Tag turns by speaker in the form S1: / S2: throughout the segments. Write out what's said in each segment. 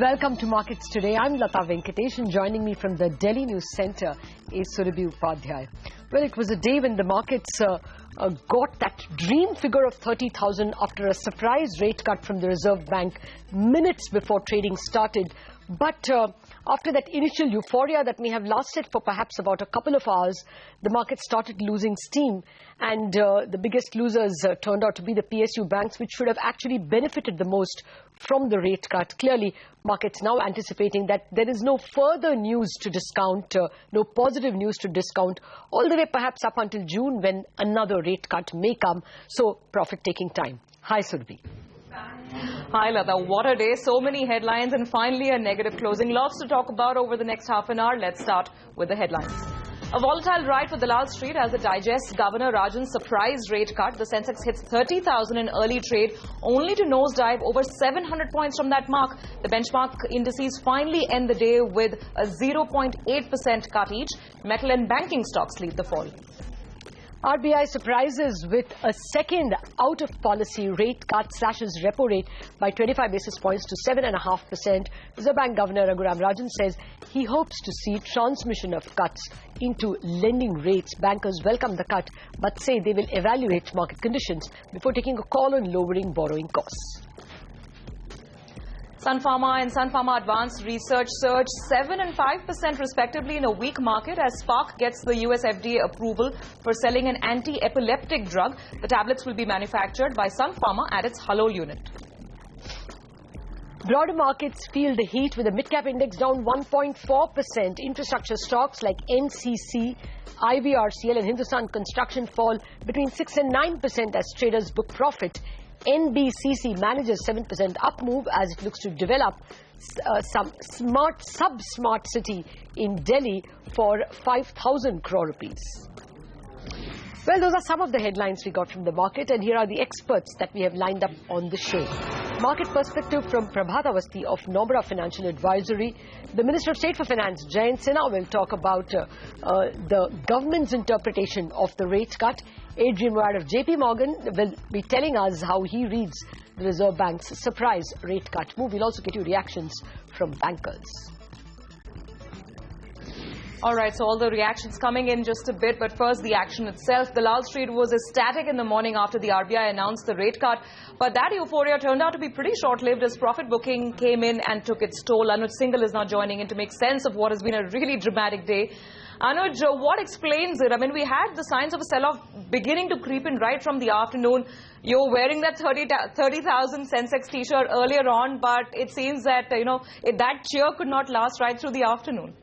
S1: Welcome to Markets Today. I'm Lata Venkatesh, and joining me from the Delhi News Centre is Surabhi Upadhyay. Well, it was a day when the markets got that dream figure of 30,000 after a surprise rate cut from the Reserve Bank minutes before trading started. But after that initial euphoria that may have lasted for perhaps about a couple of hours, the market started losing steam, and the biggest losers turned out to be the PSU banks, which should have actually benefited the most from the rate cut. Clearly, markets now anticipating that there is no further news to discount, no positive news to discount, all the way perhaps up until June when another rate cut may come. So, profit-taking time. Hi, Surabhi.
S2: Hi, Lata. What a day. So many headlines and finally a negative closing. Lots to talk about over the next half an hour. Let's start with the headlines. A volatile ride for Dalal Street as it digests Governor Rajan's surprise rate cut. The Sensex hits 30,000 in early trade, only to nosedive over 700 points from that mark. The benchmark indices finally end the day with a 0.8% cut each. Metal and banking stocks lead the fall.
S1: RBI surprises with a second out-of-policy rate cut, slashes repo rate by 25 basis points to 7.5%. Reserve Bank Governor Rajan says he hopes to see transmission of cuts into lending rates. Bankers welcome the cut but say they will evaluate market conditions before taking a call on lowering borrowing costs.
S2: Sun Pharma and Sun Pharma Advanced Research surged 7% and 5% respectively in a weak market as Spark gets the US FDA approval for selling an anti-epileptic drug. The tablets will be manufactured by Sun Pharma at its Halol unit.
S1: Broader markets feel the heat with the mid-cap index down 1.4%. Infrastructure stocks like NCC, IVRCL and Hindustan Construction fall between 6 and 9% as traders book profit. NBCC manages 7% up move as it looks to develop some sub-smart city in Delhi for 5,000 crore rupees. Well, those are some of the headlines we got from the market, and here are the experts that we have lined up on the show. Market perspective from Prabhat Awasthi of Nomura Financial Advisory. The Minister of State for Finance, Jayant Sinha, will talk about the government's interpretation of the rate cut. Adrian Ward of JP Morgan will be telling us how he reads the Reserve Bank's surprise rate cut move. We'll also get you reactions from bankers.
S2: All right, so all the reactions coming in just a bit, but first the action itself. Dalal Street was ecstatic in the morning after the RBI announced the rate cut, but that euphoria turned out to be pretty short-lived as profit booking came in and took its toll. Anuj Singhal is now joining in to make sense of what has been a really dramatic day. Anuj, what explains it? I mean, we had the signs of a sell-off beginning to creep in right from the afternoon. You're wearing that 30,000 Sensex t-shirt earlier on, but it seems that, that cheer could not last right through the afternoon.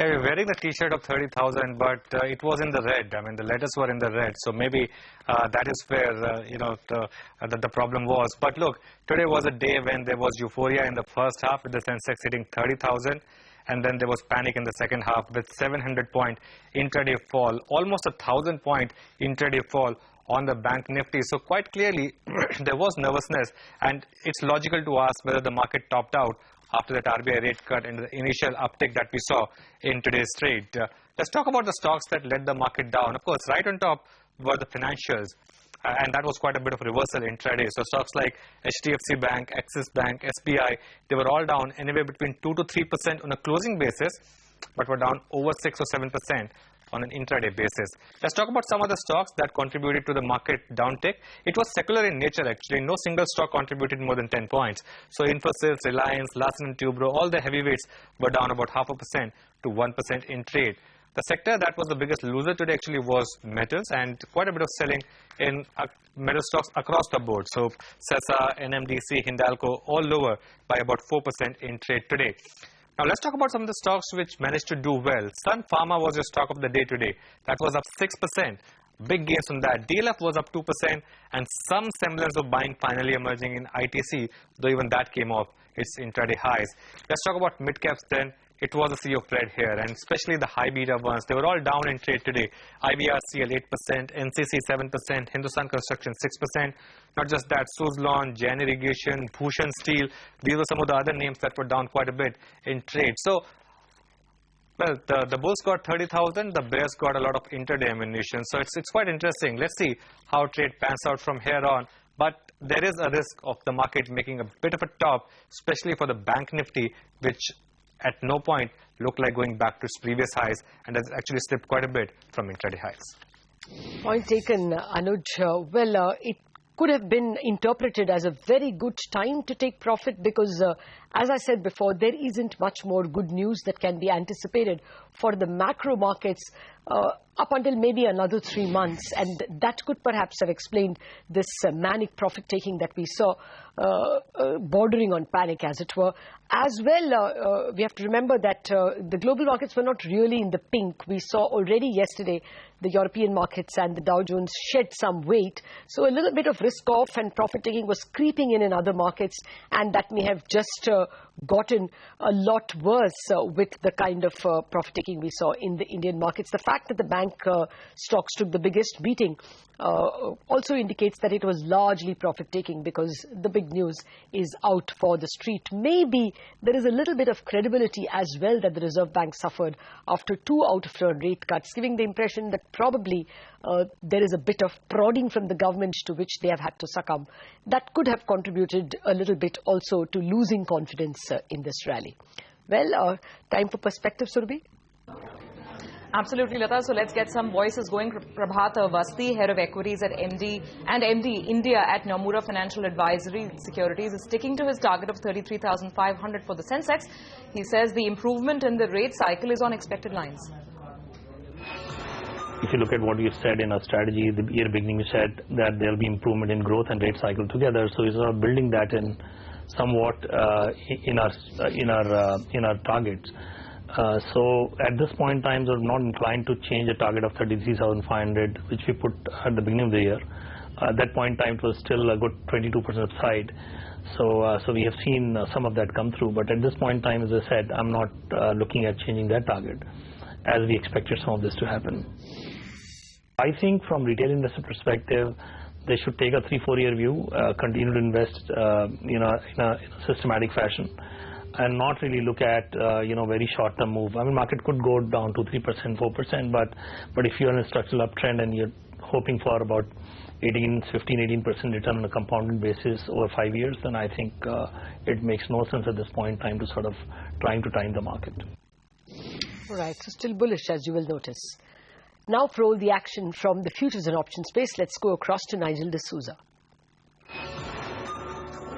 S3: Yeah, we're wearing the t-shirt of 30,000, but it was in the red. I mean, the letters were in the red. So maybe that is where, the problem was. But look, today was a day when there was euphoria in the first half with the Sensex hitting 30,000. And then there was panic in the second half with 700-point intraday fall, almost 1,000-point intraday fall on the Bank Nifty. So quite clearly, there was nervousness. And it's logical to ask whether the market topped out after that RBI rate cut and the initial uptick that we saw in today's trade. Let's talk about the stocks that led the market down. Of course, right on top were the financials. And that was quite a bit of reversal intraday. So stocks like HDFC Bank, Axis Bank, SBI, they were all down anywhere between 2 to 3% on a closing basis, but were down over 6 or 7% on an intraday basis. Let's talk about some of the stocks that contributed to the market downtick. It was secular in nature actually. No single stock contributed more than 10 points. So Infosys, Reliance, Larsen & Toubro, all the heavyweights were down about 0.5% to 1% in trade. The sector that was the biggest loser today actually was metals, and quite a bit of selling in metal stocks across the board. So CESA, NMDC, Hindalco, all lower by about 4% in trade today. Now let's talk about some of the stocks which managed to do well. Sun Pharma was your stock of the day today. That was up 6%. Big gains on that. DLF was up 2% and some semblance of buying finally emerging in ITC, though even that came off its intraday highs. Let's talk about mid-caps then. It was a sea of red here, and especially the high beta ones. They were all down in trade today. IVRCL 8%, NCC 7%, Hindustan Construction 6%. Not just that, Suzlon, Jain Irrigation, Bhushan Steel. These were some of the other names that were down quite a bit in trade. So, well, the bulls got 30,000, the bears got a lot of intraday ammunition. So it's quite interesting. Let's see how trade pans out from here on. but there is a risk of the market making a bit of a top, especially for the bank Nifty, which at no point looked like going back to its previous highs and has actually slipped quite a bit from intraday highs.
S1: Point taken, Anuj. It could have been interpreted as a very good time to take profit because, as I said before, there isn't much more good news that can be anticipated for the macro markets up until maybe another 3 months, and that could perhaps have explained this manic profit-taking that we saw, bordering on panic, as it were. As well, we have to remember that the global markets were not really in the pink. We saw already yesterday the European markets and the Dow Jones shed some weight. So a little bit of risk-off and profit-taking was creeping in other markets, and that may have just gotten a lot worse with the kind of profit-taking we saw in the Indian markets. The fact that the bank stocks took the biggest beating also indicates that it was largely profit-taking because the big news is out for the street. Maybe there is a little bit of credibility as well that the Reserve Bank suffered after 2 out-of-turn rate cuts, giving the impression that probably there is a bit of prodding from the government to which they have had to succumb. That could have contributed a little bit also to losing confidence in this rally. Well, time for perspective, Surabhi.
S2: Absolutely, Lata. So let's get some voices going. Prabhat Vasti, head of equities at MD India at Nomura Financial Advisory Securities, is sticking to his target of 33,500 for the Sensex. He says the improvement in the rate cycle is on expected lines.
S4: If you look at what you said in our strategy, the year beginning, we said that there will be improvement in growth and rate cycle together. So we're sort of building that in somewhat in our targets. So at this point in time, we're not inclined to change a target of 33,500, which we put at the beginning of the year. At that point in time, it was still a good 22% upside. So we have seen some of that come through. But at this point in time, as I said, I'm not looking at changing that target, as we expected some of this to happen. I think from retail investor perspective, they should take a 3-4 year view, continue to invest in a systematic fashion, and not really look at very short-term move. I mean, market could go down to 3%, 4%, but if you're in a structural uptrend and you're hoping for about 15-18% return on a compounded basis over 5 years, then I think it makes no sense at this point in time to sort of trying to time the market.
S1: All right, so still bullish, as you will notice. Now for all the action from the futures and options space, let's go across to Nigel D'Souza.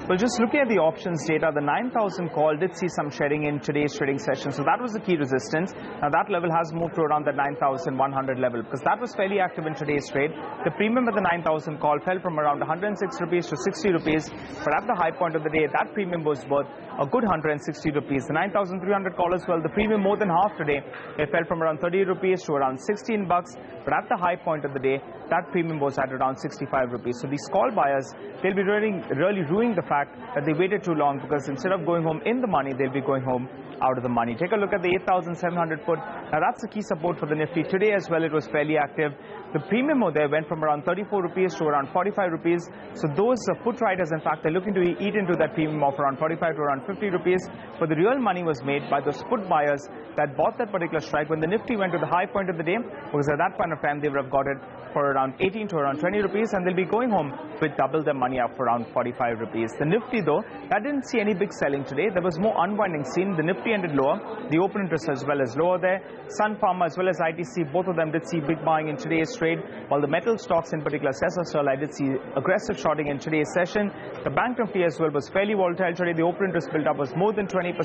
S5: Well, just looking at the options data, the 9,000 call did see some shedding in today's trading session. So that was the key resistance. Now that level has moved to around the 9,100 level because that was fairly active in today's trade. The premium at the 9,000 call fell from around 106 rupees to 60 rupees. But at the high point of the day, that premium was worth a good 160 rupees. The 9,300 call as well, the premium more than half today. It fell from around 30 rupees to around 16 bucks. But at the high point of the day, that premium was at around 65 rupees. So these call buyers, they'll be really ruining the fact that they waited too long because instead of going home in the money, they'll be going home out of the money. Take a look at the 8,700 put. Now that's the key support for the Nifty. Today as well, it was fairly active. The premium over there went from around 34 rupees to around 45 rupees. So those put riders, in fact, they're looking to eat into that premium of around 45 to around 50 rupees. But the real money was made by those put buyers that bought that particular strike when the Nifty went to the high point of the day, because at that point of time, they would have got it for around 18 to around 20 rupees, and they'll be going home with double their money up for around 45 rupees. The Nifty, though, that didn't see any big selling today. There was more unwinding seen. The Nifty ended lower. The open interest as well as lower there. Sun Pharma as well as ITC, both of them did see big buying in today's trade, while the metal stocks, in particular Sensex, I did see aggressive shorting in today's session. The Bank Nifty as well was fairly volatile today. The open interest built up was more than 20%,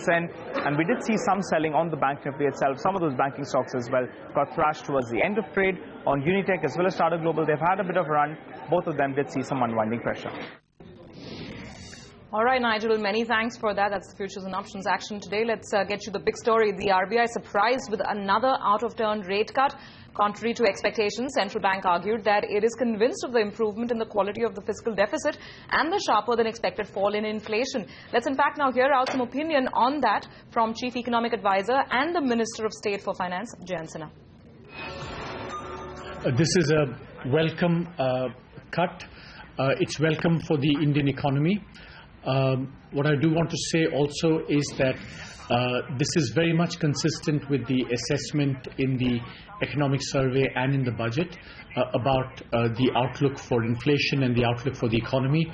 S5: and we did see some selling on the Bank Nifty itself. Some of those banking stocks as well got thrashed towards the end of trade. On Unitech as well as Tata Global, they've had a bit of a run. Both of them did see some unwinding pressure.
S2: All right, Nigel, many thanks for that. That's the futures and options action today. Let's get you the big story. The RBI surprised with another out-of-turn rate cut. Contrary to expectations, Central Bank argued that it is convinced of the improvement in the quality of the fiscal deficit and the sharper than expected fall in inflation. Let's in fact now hear out some opinion on that from Chief Economic Advisor and the Minister of State for Finance, Jayant Sinha.
S6: This is a welcome cut. It's welcome for the Indian economy. What I do want to say also is that This is very much consistent with the assessment in the economic survey and in the budget about the outlook for inflation and the outlook for the economy.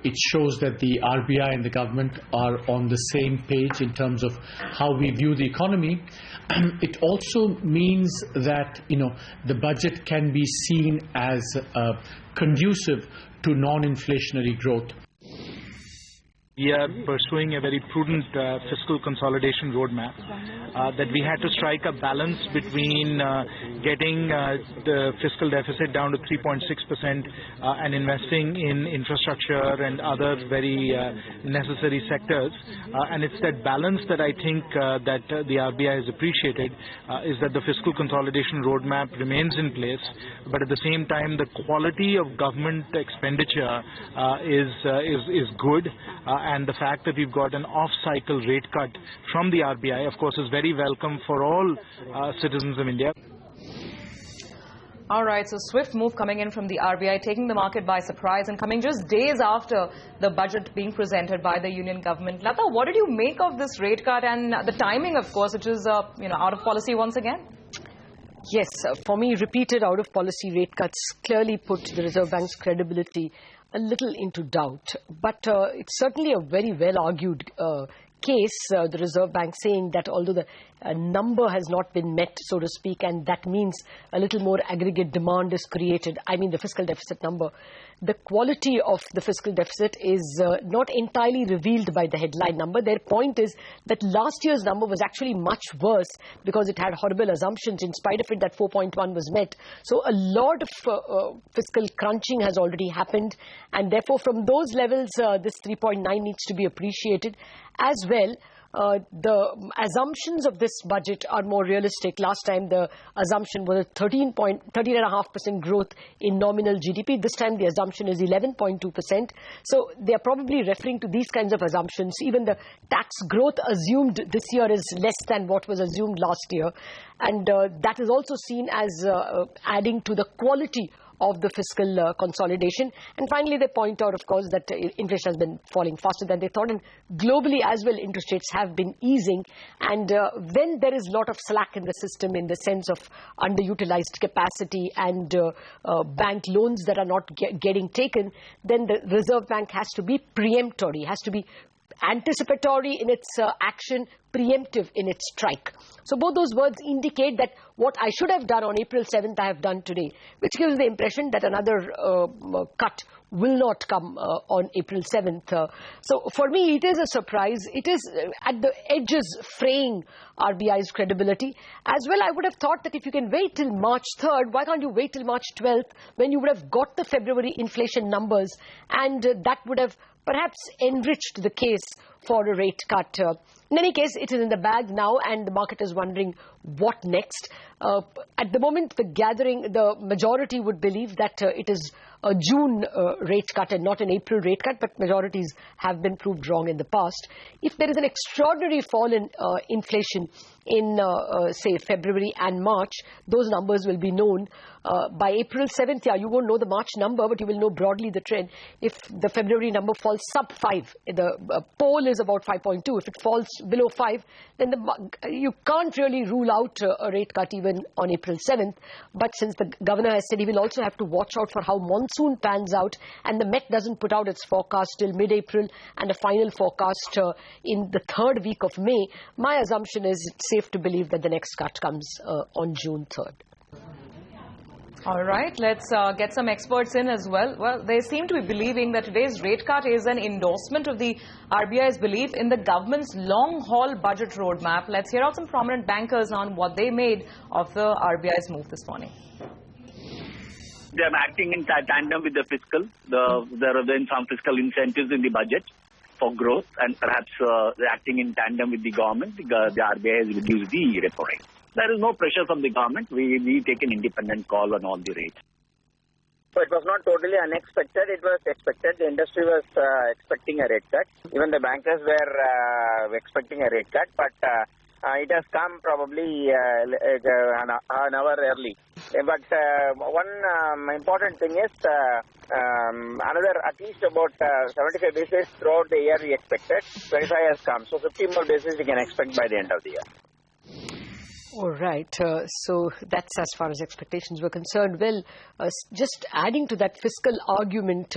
S6: It shows that the RBI and the government are on the same page in terms of how we view the economy. It also means that, the budget can be seen as conducive to non-inflationary growth.
S7: We are pursuing a very prudent fiscal consolidation roadmap that we had to strike a balance between getting the fiscal deficit down to 3.6% and investing in infrastructure and other very necessary sectors. And it's that balance that I think that the RBI has appreciated, is that the fiscal consolidation roadmap remains in place, but at the same time the quality of government expenditure is good. And the fact that we've got an off-cycle rate cut from the RBI, of course, is very welcome for all citizens of India.
S2: All right, so swift move coming in from the RBI, taking the market by surprise and coming just days after the budget being presented by the union government. Lata, what did you make of this rate cut and the timing, of course, which is out of policy once again?
S1: Yes, for me, repeated out-of-policy rate cuts clearly put the Reserve Bank's credibility a little into doubt. But it's certainly a very well-argued case, the Reserve Bank saying that although the number has not been met, so to speak, and that means a little more aggregate demand is created, I mean the fiscal deficit number, the quality of the fiscal deficit is not entirely revealed by the headline number. Their point is that last year's number was actually much worse because it had horrible assumptions. In spite of it, that 4.1 was met. So a lot of fiscal crunching has already happened, and therefore from those levels, this 3.9 needs to be appreciated as well. The assumptions of this budget are more realistic. Last time the assumption was a 13.5% growth in nominal GDP. This time the assumption is 11.2%. So they are probably referring to these kinds of assumptions. Even the tax growth assumed this year is less than what was assumed last year. And that is also seen as adding to the quality of the fiscal consolidation. And finally, they point out, of course, that inflation has been falling faster than they thought. And globally as well, interest rates have been easing. And when there is a lot of slack in the system in the sense of underutilized capacity and bank loans that are not getting taken, then the Reserve Bank has to be preemptory, has to be anticipatory in its action, preemptive in its strike. So both those words indicate that what I should have done on April 7th, I have done today, which gives the impression that another cut will not come on April 7th. So for me, it is a surprise. It is at the edges fraying RBI's credibility. As well, I would have thought that if you can wait till March 3rd, why can't you wait till March 12th when you would have got the February inflation numbers, and that would have perhaps enriched the case for a rate cut. In any case, it is in the bag now, and the market is wondering what next. At the moment, the majority would believe that it is a June rate cut and not an April rate cut, but majorities have been proved wrong in the past. If there is an extraordinary fall in inflation in, say, February and March, those numbers will be known. By April 7th, you won't know the March number, but you will know broadly the trend. If the February number falls sub 5, the poll is about 5.2. If it falls below 5, then you can't really rule out a rate cut even on April 7th. But since the governor has said he will also have to watch out for how monsoon pans out, and the Met doesn't put out its forecast till mid-April and a final forecast in the third week of May, my assumption is it's safe to believe that the next cut comes on June 3rd.
S2: All right, let's get some experts in as well. Well, they seem to be believing that today's rate cut is an endorsement of the RBI's belief in the government's long-haul budget roadmap. Let's hear out some prominent bankers on what they made of the RBI's move this morning.
S8: They are acting in tandem with the fiscal. There have been some fiscal incentives in the budget for growth, and perhaps they're acting in tandem with the government. The RBI has reduced the repo rate. There is no pressure from the government. We take an independent call on all the rates.
S9: So it was not totally unexpected. It was expected. The industry was expecting a rate cut. Even the bankers were expecting a rate cut. But It has come probably an hour early. But one important thing is another at least about 75 basis throughout the year we expected. 25 has come. So 50 more basis we can expect by the end of the year.
S1: All right. So that's as far as expectations were concerned. Well, just adding to that fiscal argument,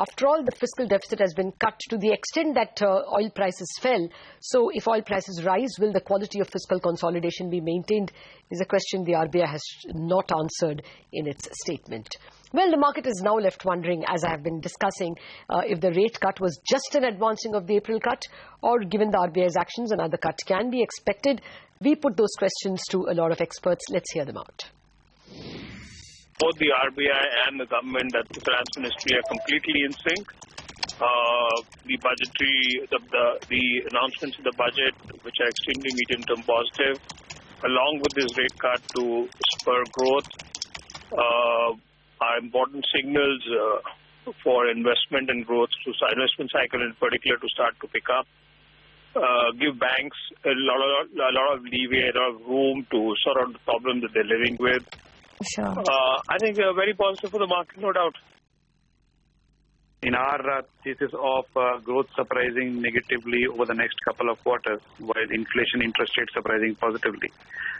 S1: after all, the fiscal deficit has been cut to the extent that oil prices fell. So if oil prices rise, will the quality of fiscal consolidation be maintained is a question the RBI has not answered in its statement. Well, the market is now left wondering, as I have been discussing, if the rate cut was just an advancing of the April cut, or given the RBI's actions, another cut can be expected. We put those questions to a lot of experts. Let's hear them out.
S10: Both the RBI and the government, that the finance ministry, are completely in sync. The announcements of the budget, which are extremely medium-term positive, along with this rate cut to spur growth, are important signals for investment and growth, to investment cycle in particular to start to pick up. Give banks a lot of leeway, a lot of room to sort out the problem that they're living with.
S2: Sure.
S10: I think they are very positive for the market, no doubt.
S3: In our thesis of growth surprising negatively over the next couple of quarters, while inflation interest rates surprising positively,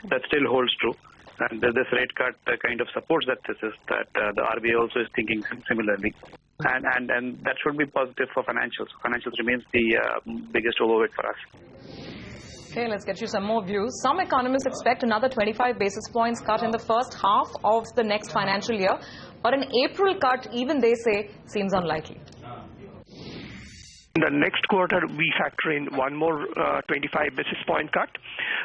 S3: that still holds true. And this rate cut kind of supports that thesis, that the RBI also is thinking similarly. And that should be positive for financials. Financials remains the biggest overweight for us.
S2: Okay, let's get you some more views. Some economists expect another 25 basis points cut in the first half of the next financial year. But an April cut, even they say, seems unlikely.
S11: In the next quarter, we factor in one more 25 basis point cut.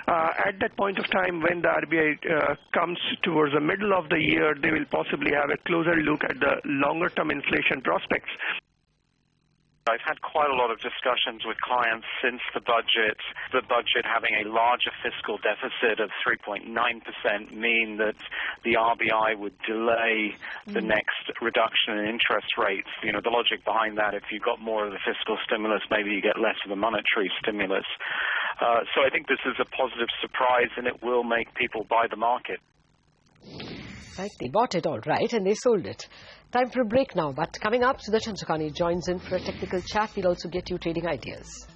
S11: At that point of time, when the RBI comes towards the middle of the year, they will possibly have a closer look at the longer-term inflation prospects.
S12: I've had quite a lot of discussions with clients since the budget having a larger fiscal deficit of 3.9% mean that the RBI would delay the next reduction in interest rates. You know, the logic behind that, if you got more of the fiscal stimulus, maybe you get less of the monetary stimulus. So I think this is a positive surprise, and it will make people buy the market.
S1: Right, they bought it all right and they sold it. Time for a break now, but coming up, Sudarshan Sukhani joins in for a technical chat. We'll also get you trading ideas.